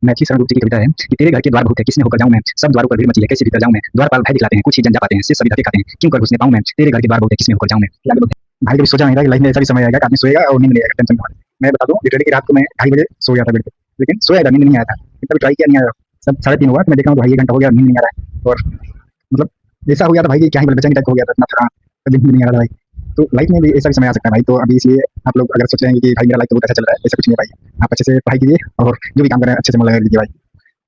मैथिली शरण गुप्त जी की कविता है कि तेरे घर के द्वार बहुत है, किसमें होकर जाऊं मैं, सब द्वारों पर भीड़ मची है, कैसे भीतर जाऊं मैं, द्वारपाल भय दिखलाते हैं, कुछ ही जन जा पाते हैं, से सभी धक्के खाते हैं, क्यों कर घुसने पाऊं मैं, तेरे घर के द्वार बहुत है, किसमें होकर जाऊं मैं। भाई कभी सोचा नहीं था कि लाइफ में ऐसा भी समय आएगा कि आदमी सोएगा और नींद नहीं आएगा, टेंशन में। मैं बता दूं, लिटरली की रात को मैं 2:30 बजे सो गया था बेड पे, लेकिन सोया था, नींद नहीं आया था, कितना भी ट्राई किया नहीं आया। सब 3:30 हुआ, मैं देख रहा हूँ भाई 1 घंटा हो गया, नींद नहीं आ रहा है। और मतलब ऐसा हो गया था भाई कि क्या ही बोले, बेचैनी टाइप हो गया था, इतना थका, कभी नींद नहीं आ रहा था भाई। तो लाइफ में भी ऐसा भी समय आ सकता है भाई, तो अभी इसलिए आप लोग अगर सोच रहे हैं कि भाई मेरा लाइफ तो बहुत अच्छा चल रहा है, ऐसा कुछ नहीं है भाई। आप अच्छे से पढ़ाई कीजिए और जो भी काम कर रहे हैं अच्छे से मन लगा लीजिए भाई।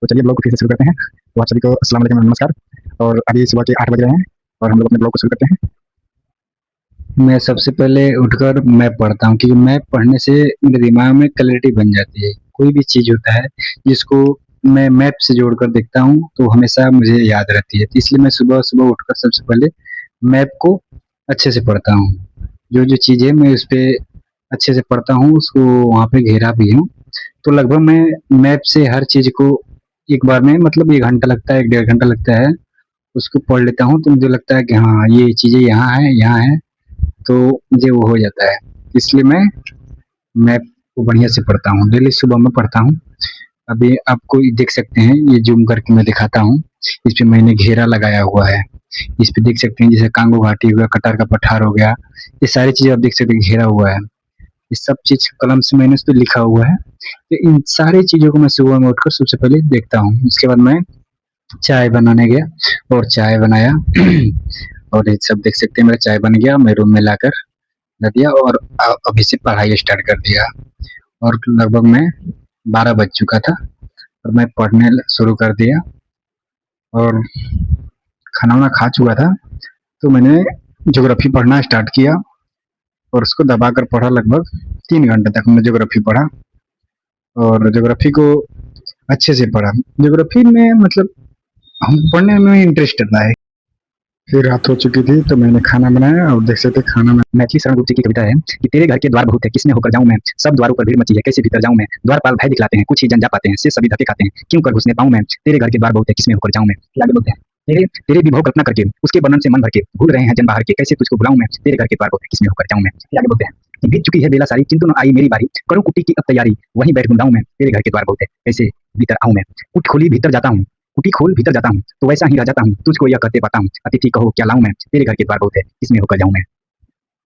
तो चलिए ब्लॉग को फिर से शुरू करते हैं। तो आप सभी को अस्सलाम वालेकुम, नमस्कार। और अभी सुबह के 8 बज रहे हैं और हम लोग अपने ब्लॉग को शुरू करते हैं। मैं सबसे पहले उठकर मैप पढ़ता हूँ, क्योंकि मैप पढ़ने से मेरे दिमाग में क्लैरिटी बन जाती है। कोई भी चीज होता है जिसको मैं मैप से जोड़कर देखता हूँ तो हमेशा मुझे याद रहती है। तो इसलिए मैं सुबह सुबह उठकर सबसे पहले मैप को अच्छे से पढ़ता हूँ। जो जो चीजें मैं उस पे अच्छे से पढ़ता हूँ उसको वहाँ पे घेरा भी हूँ। तो लगभग मैं मैप से हर चीज को एक बार में, मतलब 1 घंटा लगता है, 1 डेढ़ घंटा लगता है, उसको पढ़ लेता हूँ। तो मुझे लगता है कि हाँ ये चीजें यहाँ है, यहाँ है, तो मुझे वो हो जाता है। इसलिए मैं मैप को बढ़िया से पढ़ता हूँ, डेली सुबह में पढ़ता हूँ। अभी आपको ये देख सकते हैं, ये जूम करके मैं दिखाता हूँ। इस पे मैंने घेरा लगाया हुआ है। इस पे देख सकते हैं जैसे कांगो घाटी हो गया, कटार का पठार हो गया, ये सारी चीजें आप देख सकते हैं घेरा हुआ है। ये सब चीज कलम से मैंने उस पर लिखा हुआ है। तो इन सारी चीजों को मैं सुबह में उठकर सबसे पहले देखता हूँ। उसके बाद मैं चाय बनाने गया और चाय बनाया और ये सब देख सकते हैं, मेरा चाय बन गया, मैं रूम में लाकर रख दिया और अभी से पढ़ाई स्टार्ट कर दिया। और लगभग मैं 12 बज चुका था और मैं पढ़ने शुरू कर दिया और खाना वाना खा चुका था। तो मैंने ज्योग्राफी पढ़ना स्टार्ट किया और उसको दबाकर पढ़ा। लगभग 3 घंटे तक मैं ज्योग्राफी पढ़ा और ज्योग्राफी को अच्छे से पढ़ा। ज्योग्राफी में मतलब हम पढ़ने में इंटरेस्ट आता है। फिर रात हो चुकी थी तो मैंने खाना बनाया और देख सकते खाना में मैथिली शरण गुप्त जी की कविता है कि तेरे घर के द्वार बहुत है, किसमें होकर जाऊं मैं, सब द्वारों पर भीड़ मची है, कैसे भीतर जाऊं मैं, द्वारपाल भय दिखलाते हैं, कुछ ही जन जा पाते हैं, से सभी धक्के खाते हैं, क्यों कर घुसने पाऊं मैं, तेरे घर के द्वार बहुत है, किसमें होकर जाऊं मैं। आगे बोलते हैं, तेरे तेरे विभव कल्पना करके उसके वर्णन से मन भर के भूल रहे हैं जन बाहर के, कैसे तुझको बुलाऊं मैं, तेरे घर के द्वार बहुत है, किसमें होकर जाऊं मैं। आगे बोलते हैं, बीत चुकी है बेला सारी, किंतु न आई मेरी बारी, करूं कुटी की अब तैयारी, वहीं बैठ गुंदाऊं मैं, तेरे घर के द्वार बहुत है, कैसे भीतर आऊं मैं। कुट खोली भीतर जाता हूँ, कुटी खोल भीतर जाता हूँ, तो वैसा ही रह जाता हूँ, तुझको यह कहते पाता हूँ, अतिथि कहो क्या लाऊं मैं, तेरे घर के द्वार बहुत है, किसमें होकर जाऊं मैं।